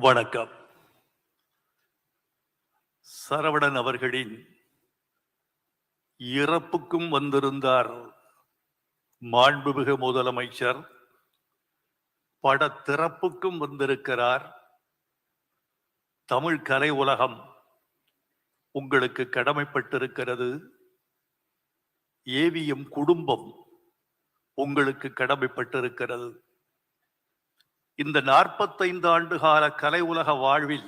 வணக்கம். சரவணன் அவர்களின் இறப்புக்கும் வந்திருந்தார் மாண்புமிகு முதலமைச்சர். பட திறப்புக்கும் வந்திருக்கிறார். தமிழ் கலை உலகம் உங்களுக்கு கடமைப்பட்டிருக்கிறது. ஏவிஎம் குடும்பம் உங்களுக்கு கடமைப்பட்டிருக்கிறது. இந்த 45 ஆண்டு கால கலை உலக வாழ்வில்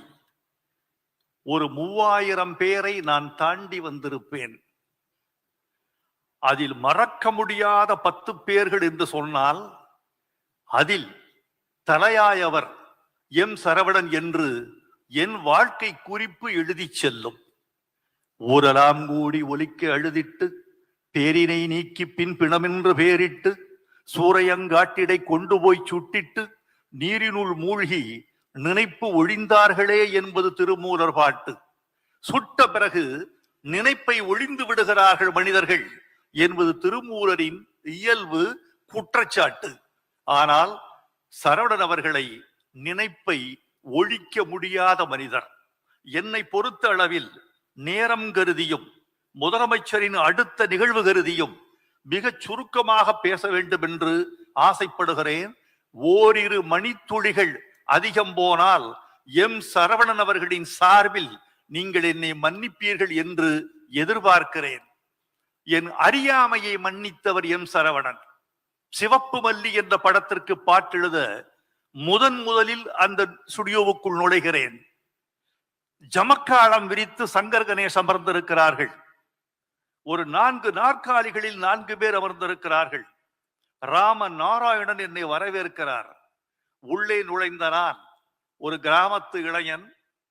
ஒரு 3000 பேரை நான் தாண்டி வந்திருப்பேன். அதில் மறக்க முடியாத 10 பேர்கள் என்று சொன்னால் அதில் தலையாயவர் எம் சரவணன் என்று என் வாழ்க்கை குறிப்பு எழுதி செல்லும். ஊரெல்லாம் கூடி ஒலிக்க அழுதிட்டு பேரினை நீக்கி பின் பிணமென்று பேரிட்டு சூறையங்காட்டிடை கொண்டு போய் சுட்டிட்டு நீரினுள் மூழ்கி நினைப்பு ஒழிந்தார்களே என்பது திருமூலர் பாட்டு. சுட்ட பிறகு நினைப்பை ஒழிந்து விடுகிறார்கள் மனிதர்கள் என்பது திருமூலரின் இயல்பு குற்றச்சாட்டு. ஆனால் சரவணன் அவர்களை நினைப்பை ஒழிக்க முடியாத மனிதர். என்னை பொறுத்த அளவில் நேரம் கருதியும் முதலமைச்சரின் அடுத்த நிகழ்வு கருதியும் மிக சுருக்கமாக பேச வேண்டும் என்று ஆசைப்படுகிறேன். ஓரிரு மணித்துளிகள் அதிகம் போனால் எம் சரவணன் அவர்களின் சார்பில் நீங்கள் என்னை மன்னிப்பீர்கள் என்று எதிர்பார்க்கிறேன். என் அறியாமையை மன்னித்தவர் எம் சரவணன். சிவப்பு மல்லி என்ற படத்திற்கு பாட்டெழுத முதலில் அந்த ஸ்டுடியோவுக்குள் நுழைகிறேன். ஜமக்காலம் விரித்து சங்கர் கணேஷ் அமர்ந்திருக்கிறார்கள். ஒரு 4 நாற்காலிகளில் 4 பேர் அமர்ந்திருக்கிறார்கள். ராம நாராயணன் என்னை வரவேற்கிறார். உள்ளே நுழைந்த நான் ஒரு கிராமத்து இளைஞன்,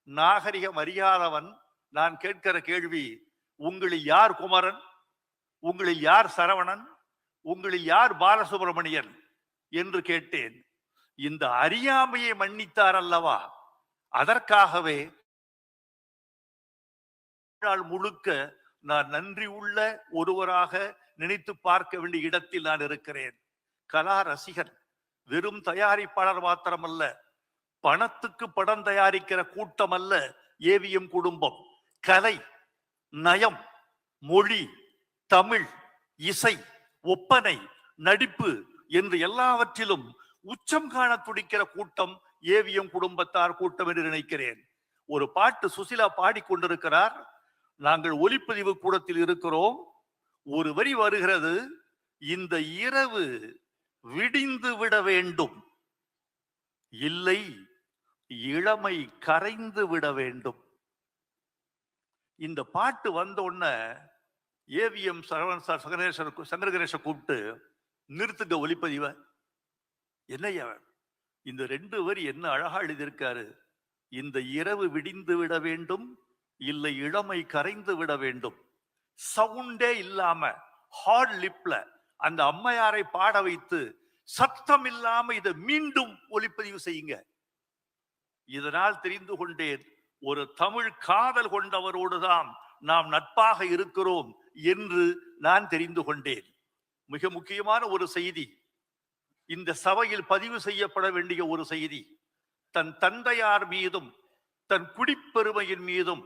நாகரிகம் அறியாதவன். நான் கேட்கிற கேள்வி, உங்களில் யார் குமரன், உங்களில் யார் சரவணன், உங்களில் யார் பாலசுப்ரமணியன் என்று கேட்டேன். இந்த அறியாமையை மன்னித்தார் அல்லவா, அதற்காகவே முழுக்க நான் நன்றி உள்ள ஒருவராக நினைத்து பார்க்க வேண்டிய இடத்தில் நான் இருக்கிறேன். கலா ரசிகன், வெறும் தயாரிப்பாளர் மாத்திரமல்ல, பணத்துக்கு படம் தயாரிக்கிற கூட்டம் அல்ல ஏவிஎம் குடும்பம். கலை, நயம், மொழி, தமிழ், இசை, ஒப்பனை, நடிப்பு என்று எல்லாவற்றிலும் உச்சம் காண துடிக்கிற கூட்டம் ஏவிஎம் குடும்பத்தார் கூட்டம் என்று நினைக்கிறேன். ஒரு பாட்டு சுசிலா பாடிக்கொண்டிருக்கிறார். நாங்கள் ஒலிப்பதிவு கூடத்தில் இருக்கிறோம். ஒரு வரி வருகிறது, இந்த இரவு விடிந்து விட வேண்டும், இல்லை இளமை கரைந்து விட வேண்டும். இந்த பாட்டு வந்த உடனே ஏவிஎம் சரவணன் சார் சங்கர் கணேச கூப்பிட்டு, நிறுத்துங்க ஒலிப்பதிவை. என்னையா இந்த 2 வரி என்ன அழகா எழுதியிருக்காரு. இந்த இரவு விடிந்து விட வேண்டும், இல்லை இளமை கரைந்து விட வேண்டும். சவுண்டே இல்லாம ஹார்ட் லிப்ல அந்த அம்மையாரை பாட வைத்து சத்தம் இல்லாம இதை மீண்டும் ஒலிப்பதிவு செய்யுங்க. இதனால் தெரிந்து கொண்டேன், ஒரு தமிழ் காதல் கொண்டவரோடுதான் நாம் நட்பாக இருக்கிறோம் என்று நான் தெரிந்து கொண்டேன். மிக முக்கியமான ஒரு செய்தி, இந்த சபையில் பதிவு செய்யப்பட வேண்டிய ஒரு செய்தி. தன் தந்தையார் மீதும் தன் குடிப்பெருமையின் மீதும்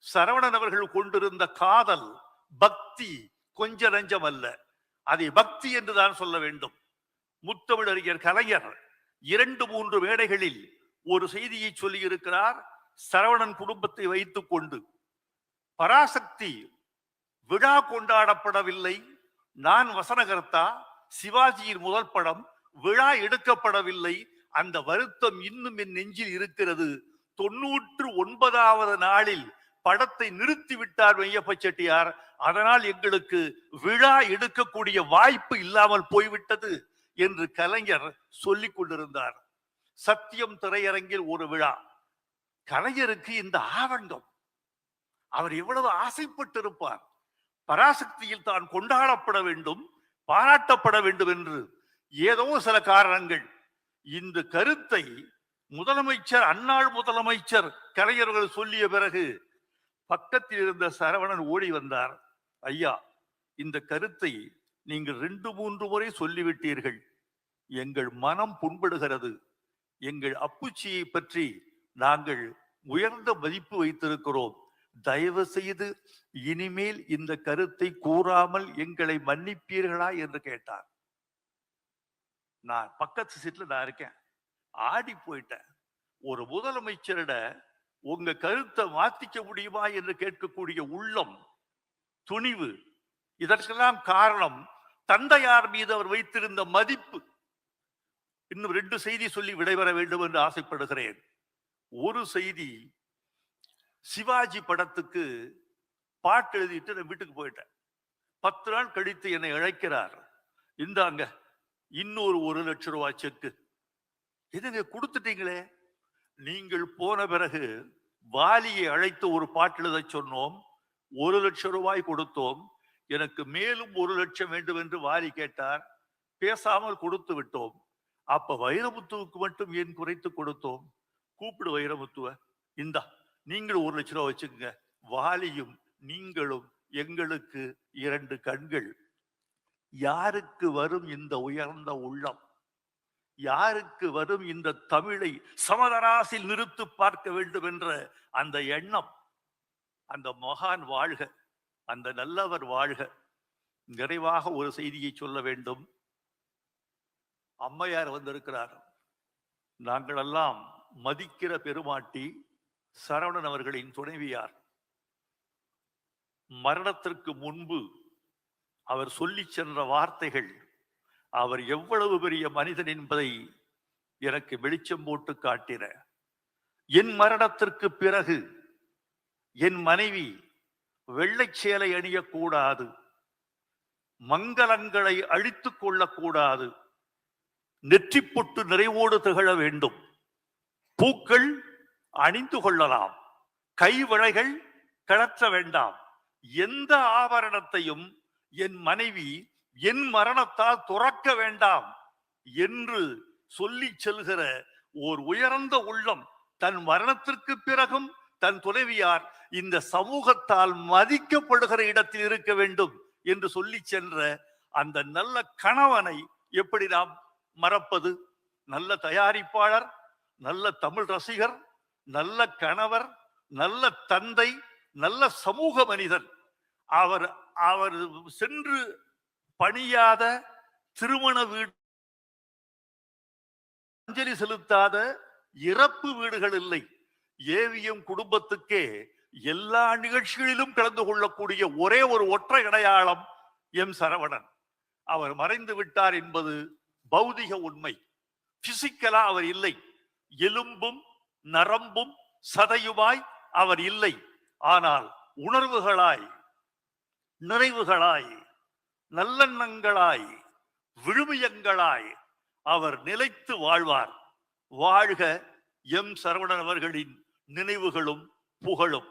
சரவணன் அவர்கள் கொண்டிருந்த காதல், பக்தி கொஞ்ச நஞ்சம் அல்ல. அதை பக்தி என்றுதான் சொல்ல வேண்டும். முத்தமிழறிஞர் கலைஞர் 2-3 மேடைகளில் ஒரு செய்தியை சொல்லி இருக்கிறார். சரவணன் குடும்பத்தை வைத்துக் கொண்டு பராசக்தி விழா கொண்டாடப்படவில்லை, நான் வசனகர்த்தா, சிவாஜியின் முதல் படம் விழா எடுக்கப்படவில்லை, அந்த வருத்தம் இன்னும் என் நெஞ்சில் இருக்கிறது. 99வது நாளில் படத்தை நிறுத்திவிட்டார் மெய்யப்ப செட்டியார். அதனால் எங்களுக்கு விழா எடுக்கக்கூடிய வாய்ப்பு இல்லாமல் போய்விட்டது என்று கலைஞர் சொல்லிக் கொண்டிருந்தார். சத்தியம் திரையரங்கில் ஒரு விழா. கலைஞருக்கு இந்த ஆதங்கம், அவர் எவ்வளவு ஆசைப்பட்டிருப்பார். பராசக்தியில் தான் கொண்டாடப்பட வேண்டும், பாராட்டப்பட வேண்டும் என்று ஏதோ சில காரணங்கள். இந்த கருத்தை முதலமைச்சர், அன்னாள் முதலமைச்சர் கலைஞர்கள் சொல்லிய பிறகு பக்கத்தில் இருந்த சரவணன் ஓடி வந்தார். ஐயா, இந்த கருத்தை நீங்கள் 2-3 முறை சொல்லிவிட்டீர்கள், எங்கள் மனம் புண்படுகிறது. எங்கள் அப்புச்சியை பற்றி நாங்கள் உயர்ந்த மதிப்பு வைத்திருக்கிறோம். தயவு செய்து இனிமேல் இந்த கருத்தை கூறாமல் எங்களை மன்னிப்பீர்களா என்று கேட்டார். நான் பக்கத்து சீட்ல நான் இருக்கேன், ஆடி போயிட்டேன். ஒரு முதலமைச்சரிட உங்க கருத்தை மாத்திக்க முடியுமா என்று கேட்கக்கூடிய உள்ளம், துணிவு, இதற்கெல்லாம் காரணம் தந்தையார் மீது அவர் வைத்திருந்த மதிப்பு. இன்னும் 2 செய்தி சொல்லி விடைபெற வேண்டும் என்று ஆசைப்படுகிறேன். ஒரு செய்தி, சிவாஜி படத்துக்கு பாட்டு எழுதிட்டு நான் வீட்டுக்கு போயிட்டேன். 10 நாள் கழித்து என்னை அழைக்கிறார். இந்தாங்க இன்னொரு 1 லட்சம் ரூபாய் செக்கு. எதுங்க கொடுத்துட்டீங்களே? நீங்கள் போன பிறகு வாலியை அழைத்து ஒரு பாட்டு எழுத சொன்னோம், 1 லட்சம் ரூபாய் கொடுத்தோம். எனக்கு மேலும் 1 லட்சம் வேண்டும் என்று வாலி கேட்டார். பேசாமல் கொடுத்து விட்டோம். அப்ப வைரமுத்துவுக்கு மட்டும் ஏன் குறைத்து கொடுத்தோம்? கூப்பிடு வைரமுத்துவ, இந்தா நீங்களும் 1 லட்சம் ரூபாய் வச்சுக்கோங்க. வாலியும் நீங்களும் எங்களுக்கு 2 கண்கள். யாருக்கு வரும் இந்த உயர்ந்த உள்ளம்? யாருக்கு வரும் இந்த தமிழை சமதராசில் நிறுத்து பார்க்க வேண்டும் என்ற அந்த எண்ணம்? அந்த மகான் வாழ்க, அந்த நல்லவர் வாழ்க. நிறைவாக ஒரு செய்தியை சொல்ல வேண்டும். அம்மையார் வந்திருக்கிறார். நாங்கள் எல்லாம் மதிக்கிற பெருமாட்டி சரவணன் அவர்களின் துணைவியார். மரணத்திற்கு முன்பு அவர் சொல்லி சென்ற வார்த்தைகள், அவர் எவ்வளவு பெரிய மனிதன் என்பதை எனக்கு வெளிச்சம் போட்டு காட்டின. என் மரணத்திற்கு பிறகு என் மனைவி வெள்ளை சேலை அணியக்கூடாது, மங்களங்களை அழித்துக் கொள்ளக்கூடாது, நெற்றிப்பொட்டு நிறைவோடு திகழ வேண்டும், பூக்கள் அணிந்து கொள்ளலாம், கைவளைகள் கழற்ற வேண்டாம், எந்த ஆபரணத்தையும் என் மனைவி என் மரணத்தால் துறக்க வேண்டாம் என்று சொல்லி செல்கிற ஓர் உயர்ந்த உள்ளம் தன் மரணத்திற்கு பிறகும் தன் துணைவியார் இந்த சமூகத்தால் மதிக்கப்படுகிற இடத்தில் இருக்க வேண்டும் என்று சொல்லி சென்ற அந்த நல்ல கணவனை எப்படி நாம் மறப்பது? நல்ல தயாரிப்பாளர், நல்ல தமிழ் ரசிகர், நல்ல கணவர், நல்ல தந்தை, நல்ல சமூக மனிதர். அவர் அவர் சென்று பணியாத திருமண வீடு, அஞ்சலி செலுத்தாத இறப்பு வீடுகள் இல்லை. ஏவிஎம் குடும்பத்துக்கே எல்லா நிகழ்ச்சிகளிலும் கலந்து கொள்ளக்கூடிய ஒரே ஒரு ஒற்றை அடையாளம் எம் சரவணன். அவர் மறைந்து விட்டார் என்பது பௌதிக உண்மை. பிசிக்கலா அவர் இல்லை, எலும்பும் நரம்பும் சதையுமாய் அவர் இல்லை. ஆனால் உணர்வுகளாய், நிறைவுகளாய், நல்லெண்ணங்களாய், விழுமியங்களாய் அவர் நிலைத்து வாழ்வார். வாழ்க எம் சரவணன் அவர்களின் நினைவுகளும் புகழும்.